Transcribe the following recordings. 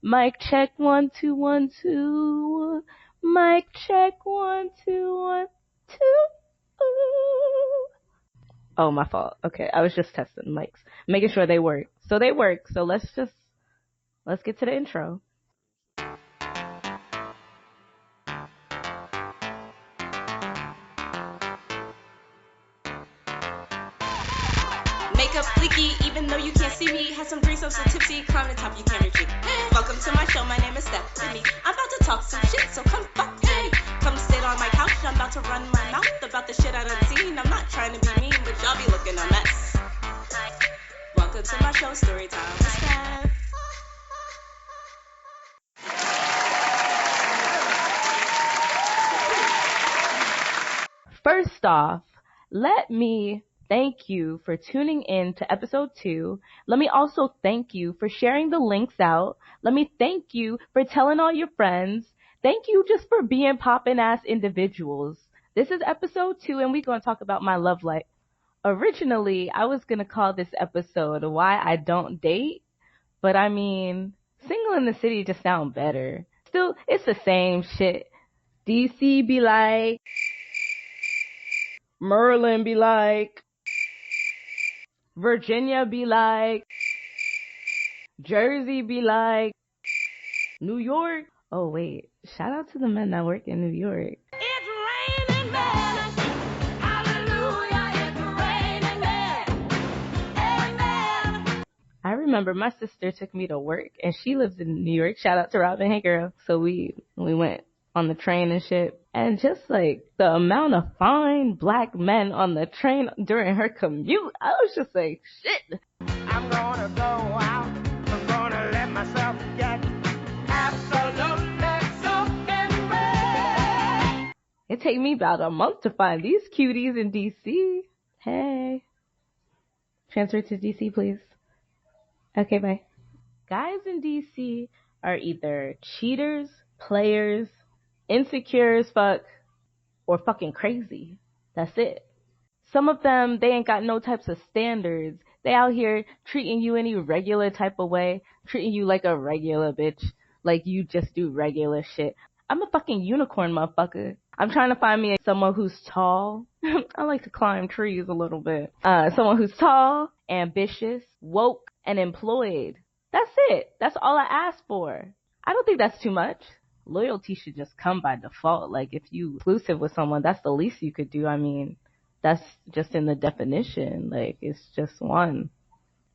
Mic check 1 2 1 2. Mic check 1 2 1 2. Oh, my fault. Okay, I was just testing mics, making sure they work. So they work. So let's get to the intro. Makeup fleeky, even though you can't see me. Have some drinks, I'm so tipsy, climb the top, you can't retreat. Welcome to my show, my name is Stephanie. I'm about to talk some shit, so come fuck with me. Come sit on my couch, I'm about to run my mouth about the shit I done seen. I'm not trying to be mean, but y'all be looking a mess. Welcome to my show, story time with Steph. First off, let me thank you for tuning in to episode 2. Let me also thank you for sharing the links out. Let me thank you for telling all your friends. Thank you just for being poppin' ass individuals. This is episode 2 and we're going to talk about my love life. Originally, I was going to call this episode Why I Don't Date, but I mean, Single in the City just sound better. Still, it's the same shit. DC be like, Merlin be like, Virginia be like, Jersey be like, New York. Oh wait, shout out to the men that work in New York. It's raining men. Hallelujah, it's raining men. Amen. I remember my sister took me to work and she lives in New York. Shout out to Robin. Hey girl. So we went on the train and shit. And just like the amount of fine black men on the train during her commute, I was just like, shit. I'm gonna go out. I'm gonna let myself get absolutely soaking wet. It take me about a month to find these cuties in DC. Hey. Transfer to DC, please. Okay, bye. Guys in DC are either cheaters, players, insecure as fuck, or fucking crazy. That's it. Some of them, they ain't got no types of standards. They out here treating you any regular type of way, treating you like a regular bitch, like you just do regular shit. I'm a fucking unicorn, motherfucker. I'm trying to find me someone who's tall. I like to climb trees a little bit. Someone who's tall, ambitious, woke, and employed. That's it. That's all I ask for. I don't think that's too much. Loyalty should just come by default. Like, if you exclusive with someone, that's the least you could do. I mean, that's just in the definition. Like, it's just one.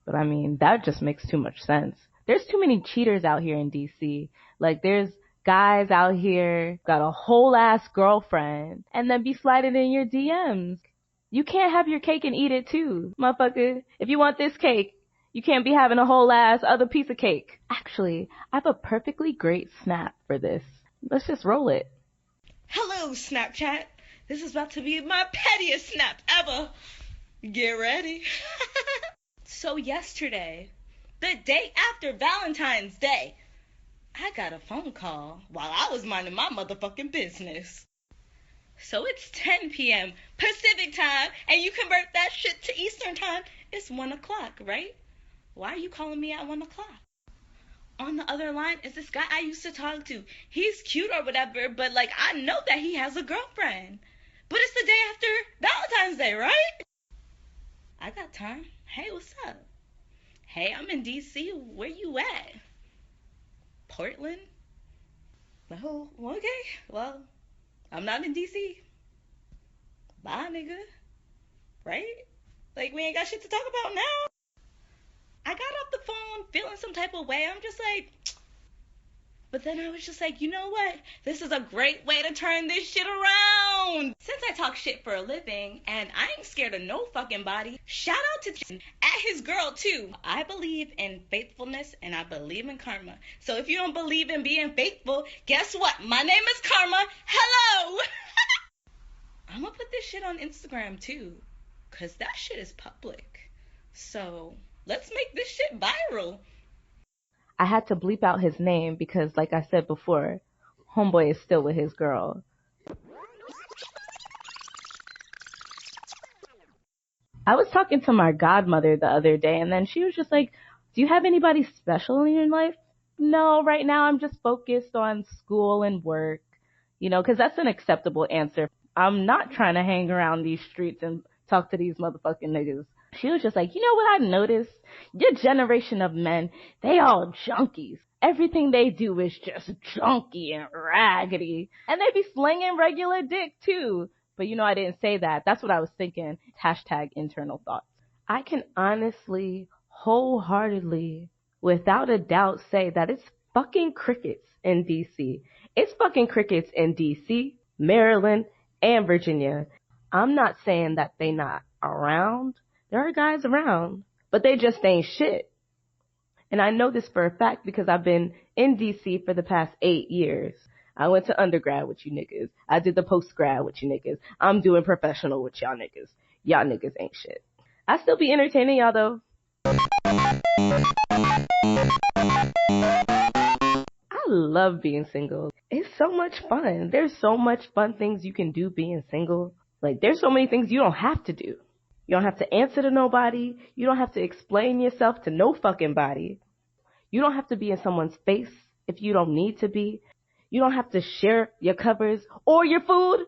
But I mean, that just makes too much sense. There's too many cheaters out here in DC. Like, there's guys out here got a whole ass girlfriend and then be sliding in your DMs. You can't have your cake and eat it too, motherfucker. If you want this cake, you can't be having a whole ass other piece of cake. Actually, I have a perfectly great snap for this. Let's just roll it. Hello, Snapchat. This is about to be my pettiest snap ever. Get ready. So yesterday, the day after Valentine's Day, I got a phone call while I was minding my motherfucking business. So it's 10 p.m. Pacific time, and you convert that shit to Eastern time, it's 1 o'clock, right? Why are you calling me at 1 o'clock? On the other line is this guy I used to talk to. He's cute or whatever, but like I know that he has a girlfriend. But it's the day after Valentine's Day, right? I got time. Hey, what's up? Hey, I'm in DC. Where you at? Portland? Oh, okay. Well, I'm not in DC. Bye, nigga. Right? Like, we ain't got shit to talk about now. I got off the phone feeling some type of way. I'm just like, but then I was just like, you know what? This is a great way to turn this shit around. Since I talk shit for a living and I ain't scared of no fucking body, shout out to at his girl too. I believe in faithfulness and I believe in karma. So if you don't believe in being faithful, guess what? My name is Karma. Hello. I'm gonna put this shit on Instagram too, cause that shit is public. So let's make this shit viral. I had to bleep out his name because, like I said before, homeboy is still with his girl. I was talking to my godmother the other day, and then she was just like, do you have anybody special in your life? no, right now I'm just focused on school and work, because that's an acceptable answer. I'm not trying to hang around these streets and talk to these motherfucking niggas. She was just like, you know what I noticed? Your generation of men, they all junkies. Everything they do is just junky and raggedy. And they be slinging regular dick too. But I didn't say that. That's what I was thinking. Hashtag internal thoughts. I can honestly, wholeheartedly, without a doubt say that it's fucking crickets in DC. It's fucking crickets in DC, Maryland, and Virginia. I'm not saying that they not around. There are guys around, but they just ain't shit. And I know this for a fact because I've been in DC for the past 8 years. I went to undergrad with you niggas. I did the post-grad with you niggas. I'm doing professional with y'all niggas. Y'all niggas ain't shit. I still be entertaining y'all though. I love being single. It's so much fun. There's so much fun things you can do being single. Like, there's so many things you don't have to do. You don't have to answer to nobody. You don't have to explain yourself to no fucking body. You don't have to be in someone's face if you don't need to be. You don't have to share your covers or your food.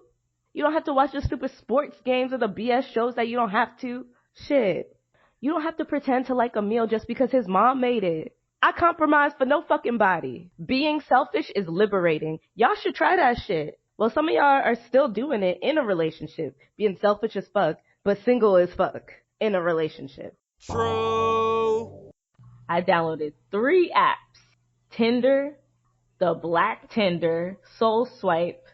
You don't have to watch the stupid sports games or the BS shows that you don't have to. Shit. You don't have to pretend to like a meal just because his mom made it. I compromise for no fucking body. Being selfish is liberating. Y'all should try that shit. Well, some of y'all are still doing it in a relationship, being selfish as fuck, but single as fuck in a relationship. True. I downloaded 3 apps. Tinder, the Black Tinder, Soul Swipe,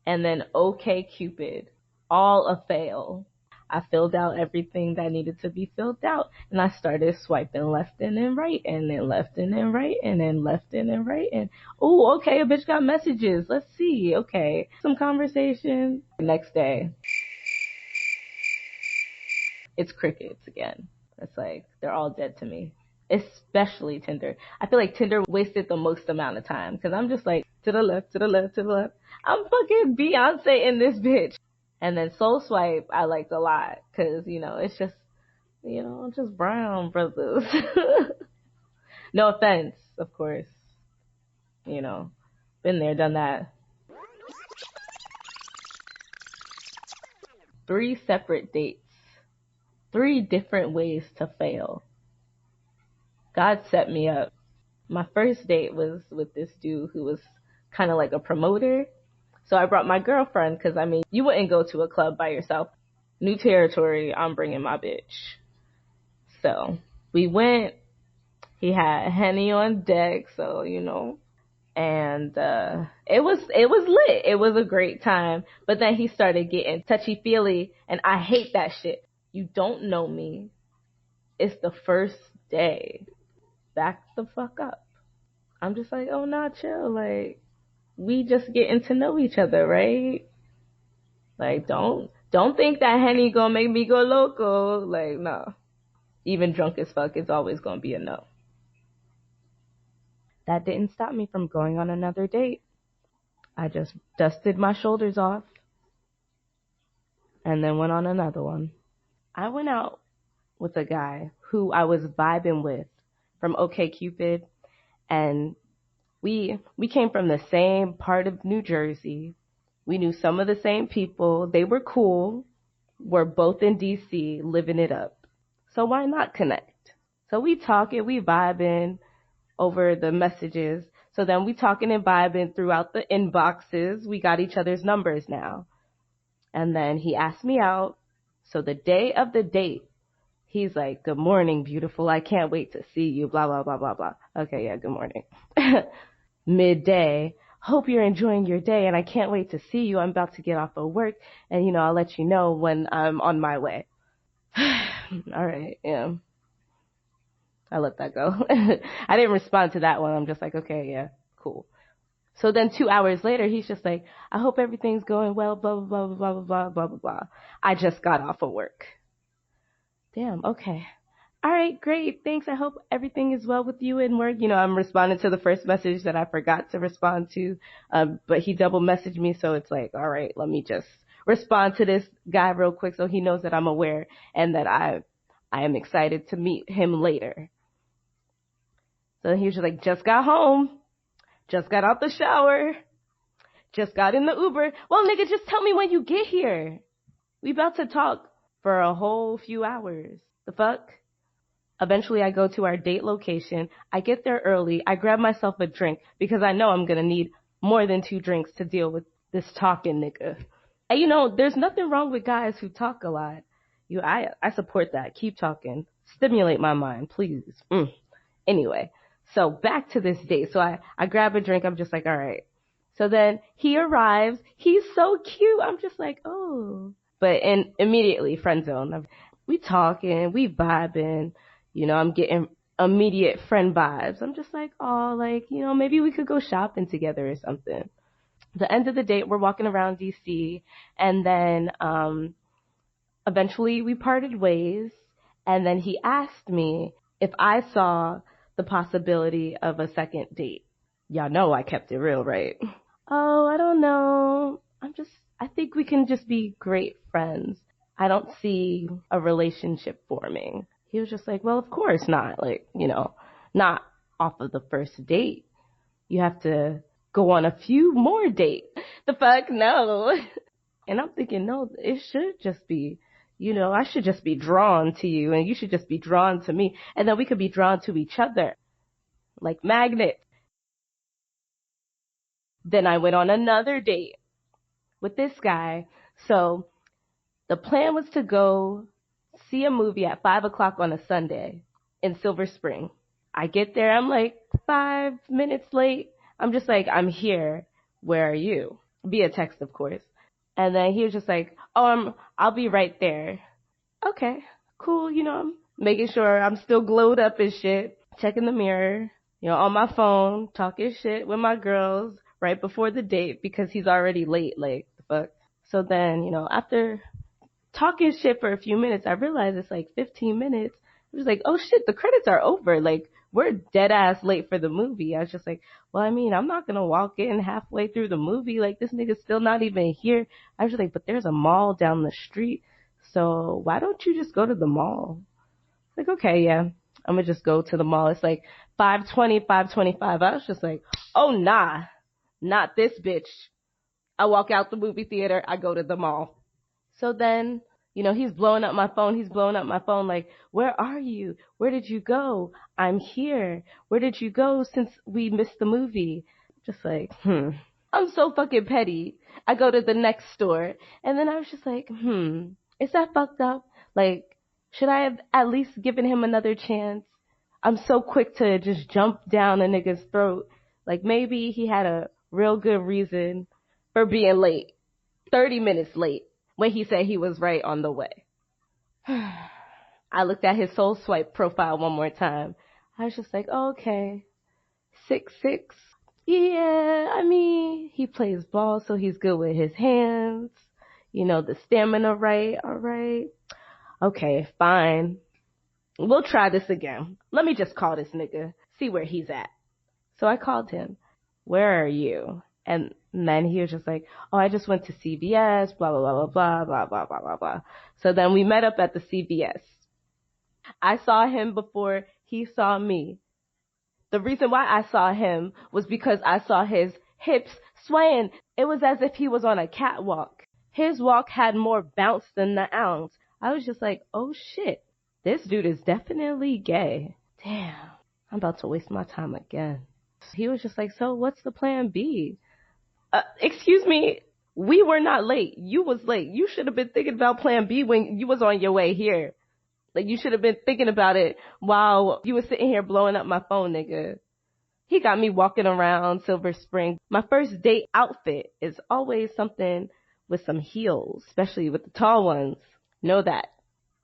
and then OkCupid. All a fail. I filled out everything that needed to be filled out, and I started swiping left and then right, and then left and then right, and then left and then right, and oh, okay, a bitch got messages. Let's see. Okay, some conversation. Next day, it's crickets again. It's like they're all dead to me. Especially Tinder. I feel like Tinder wasted the most amount of time because I'm just like to the left, to the left, to the left. I'm fucking Beyonce in this bitch. And then Soul Swipe I liked a lot because, it's just, just brown brothers. No offense, of course. Been there, done that. 3 separate dates. 3 different ways to fail. God set me up. My first date was with this dude who was kind of like a promoter. So I brought my girlfriend because, you wouldn't go to a club by yourself. New territory, I'm bringing my bitch. So we went. He had Henny on deck, so, and it was lit. It was a great time. But then he started getting touchy-feely, and I hate that shit. You don't know me. It's the first day. Back the fuck up. I'm just like, oh, nah, chill. Like, we just getting to know each other, right? Like, don't think that Henny gonna make me go loco. Like, no. Even drunk as fuck, it's always gonna be a no. That didn't stop me from going on another date. I just dusted my shoulders off and then went on another one. I went out with a guy who I was vibing with from OkCupid, and we came from the same part of New Jersey. We knew some of the same people. They were cool. We're both in DC, living it up. So why not connect? So we talking, we vibing over the messages. So then we talking and vibing throughout the inboxes. We got each other's numbers now. And then he asked me out. So the day of the date, he's like, good morning, beautiful. I can't wait to see you, blah, blah, blah, blah, blah. Okay, yeah, good morning. Midday. Hope you're enjoying your day, and I can't wait to see you. I'm about to get off of work, and, I'll let you know when I'm on my way. All right, yeah. I let that go. I didn't respond to that one. I'm just like, okay, yeah, cool. So then 2 hours later, he's just like, I hope everything's going well, blah, blah, blah, blah, blah, blah, blah, blah. I just got off of work. Damn, okay. All right, great. Thanks. I hope everything is well with you and work. I'm responding to the first message that I forgot to respond to, but he double messaged me. So it's like, all right, let me just respond to this guy real quick so he knows that I'm aware and that I am excited to meet him later. So he was just like, just got home, just got out the shower, just got in the Uber. Well, nigga, just tell me when you get here. We about to talk for a whole few hours. The fuck? Eventually, I go to our date location. I get there early. I grab myself a drink because I know I'm going to need more than 2 drinks to deal with this talking nigga. And you know, there's nothing wrong with guys who talk a lot. I support that. Keep talking. Stimulate my mind, please. Anyway, so back to this date. So I grab a drink. I'm just like, all right. So then he arrives. He's so cute. I'm just like, oh. But immediately, friend zone. We talking, we vibing. You know, I'm getting immediate friend vibes. I'm just like, oh, like, you know, maybe we could go shopping together or something. The end of the date, we're walking around DC, and then eventually we parted ways, and then he asked me if I saw the possibility of a second date. Y'all know I kept it real, right? Oh, I don't know. I think we can just be great friends. I don't see a relationship forming. He was just like, well, of course not. Like, you know, not off of the first date. You have to go on a few more dates. The fuck, no. And I'm thinking, no, it should just be, you know, I should just be drawn to you and you should just be drawn to me. And then we could be drawn to each other like magnets. Then I went on another date with this guy. So the plan was to go see a movie at 5:00 on a Sunday in Silver Spring. I get there. I'm like 5 minutes late. I'm just like, I'm here. Where are you? Via text, of course. And then he was just like, oh, I'll be right there. Okay, cool. You know, I'm making sure I'm still glowed up and shit. Checking the mirror, you know, on my phone, talking shit with my girls right before the date because he's already late. Like, the fuck. So then, you know, after talking shit for a few minutes, I realized it's like 15 minutes. I was like, oh shit, the credits are over. Like, we're dead ass late for the movie. I was just like, well, I mean, I'm not going to walk in halfway through the movie. Like, this nigga's still not even here. I was just like, but there's a mall down the street. So why don't you just go to the mall? Like, okay, yeah, I'm going to just go to the mall. It's like 5:20, 5:25. I was just like, oh, nah, not this bitch. I walk out the movie theater. I go to the mall. So then, you know, he's blowing up my phone. He's blowing up my phone like, where are you? Where did you go? I'm here. Where did you go since we missed the movie? Just like, I'm so fucking petty. I go to the next store. And then I was just like, is that fucked up? Like, should I have at least given him another chance? I'm so quick to just jump down a nigga's throat. Like, maybe he had a real good reason for being late. 30 minutes late. When he said he was right on the way. I looked at his Soul Swipe profile one more time. I was just like, oh, okay. 6'6". Yeah, I mean, he plays ball, so he's good with his hands. You know, the stamina right, all right. Okay, fine. We'll try this again. Let me just call this nigga, see where he's at. So I called him. Where are you? And then he was just like, oh, I just went to CVS, blah, blah, blah, blah, blah, blah, blah, blah, blah. So then we met up at the CVS. I saw him before he saw me. The reason why I saw him was because I saw his hips swaying. It was as if he was on a catwalk. His walk had more bounce than the ounce. I was just like, oh shit, this dude is definitely gay. Damn, I'm about to waste my time again. He was just like, so what's the plan B? Excuse me, we were not late. You was late. You should have been thinking about plan B when you was on your way here. Like, you should have been thinking about it while you were sitting here blowing up my phone, nigga. He got me walking around Silver Spring. My first date outfit is always something with some heels, especially with the tall ones. Know that.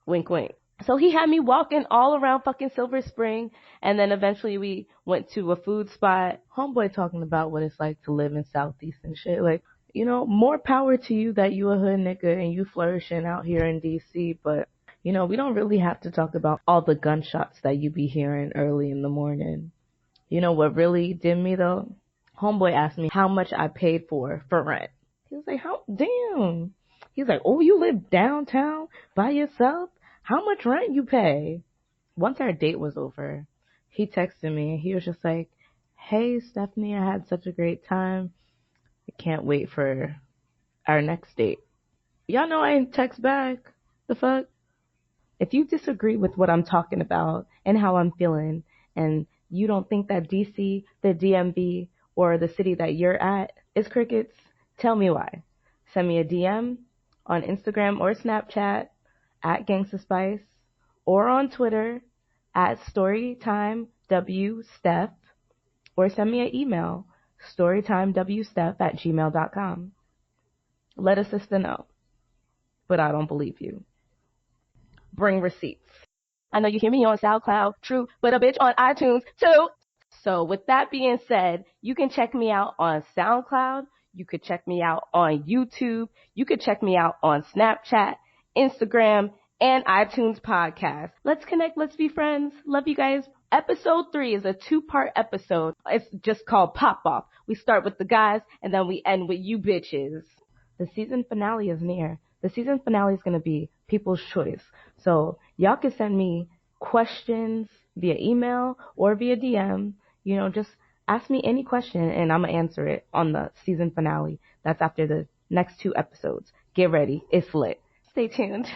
Wink, wink. So he had me walking all around fucking Silver Spring, and then eventually we went to a food spot. Homeboy talking about what it's like to live in Southeast and shit. Like, you know, more power to you that you a hood nigga and you flourishing out here in DC, but, you know, we don't really have to talk about all the gunshots that you be hearing early in the morning. You know what really did me, though? Homeboy asked me how much I paid for rent. He was like, how? Damn. He's like, oh, you live downtown by yourself? How much rent you pay? Once our date was over, he texted me. He was just like, "Hey, Stephanie, I had such a great time. I can't wait for our next date." Y'all know I ain't text back. The fuck? If you disagree with what I'm talking about and how I'm feeling, and you don't think that DC, the DMV, or the city that you're at is crickets, tell me why. Send me a DM on Instagram or Snapchat at Gangsta Spice, or on Twitter at StorytimeWSteph, or send me an email, storytimewsteph@gmail.com. Let a sister know, but I don't believe you. Bring receipts. I know you hear me on SoundCloud, true, but a bitch on iTunes too. So with that being said, you can check me out on SoundCloud. You could check me out on YouTube. You could check me out on Snapchat, Instagram, and iTunes podcast. Let's connect. Let's be friends. Love you guys. Episode 3 is a 2-part episode. It's just called Pop Off. We start with the guys and then we end with you bitches. The season finale is near. The season finale is going to be People's Choice. So y'all can send me questions via email or via DM. You know, just ask me any question and I'm going to answer it on the season finale. That's after the next 2 episodes. Get ready. It's lit. Stay tuned.